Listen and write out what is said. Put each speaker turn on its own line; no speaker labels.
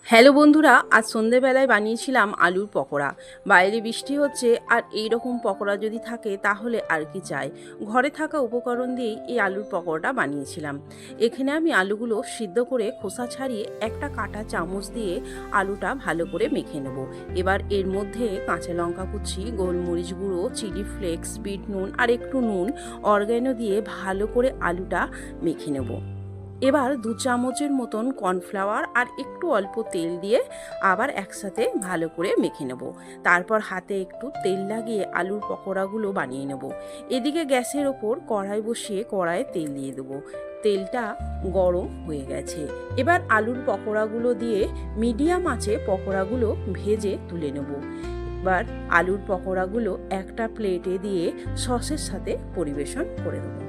Hello বন্ধুরা, আজ সন্ধেবেলায় বানিয়েছিলাম আলুর পকোড়া। বাইরে বৃষ্টি হচ্ছে, আর এই রকম পকোড়া যদি থাকে তাহলে আর কি চাই। ঘরে থাকা উপকরণ দিয়েই এই আলুর পকোড়াটা বানিয়েছিলাম। এখানে আমি আলুগুলো সিদ্ধ করে খোসা ছাড়িয়ে একটা কাঁটা চামচ দিয়ে আলুটা ভালো করে মেখে নেব। এবার এর মধ্যে কাঁচা লঙ্কা কুচি, গোলমরিচ গুঁড়ো, চিলি ফ্লেক্স, বিট নুন আর একটু নুন, অরগ্যানো দিয়ে ভালো করে আলুটা মেখে নেব। এবার 2 চামচের মতন কর্নফ্লাওয়ার আর একটু অল্প তেল দিয়ে আবার একসাথে ভালো করে মেখে নেব। তারপর হাতে একটু তেল লাগিয়ে আলুর পকোড়াগুলো বানিয়ে নেব। এদিকে গ্যাসের ওপর কড়াই বসিয়ে কড়াইয়ে তেল দিয়ে দেবো। তেলটা গরম হয়ে গেছে। এবার আলুর পকোড়াগুলো দিয়ে মিডিয়াম আঁচে পকোড়াগুলো ভেজে তুলে নেব। এবার আলুর পকোড়াগুলো একটা প্লেটে দিয়ে সসের সাথে পরিবেশন করে দেবো।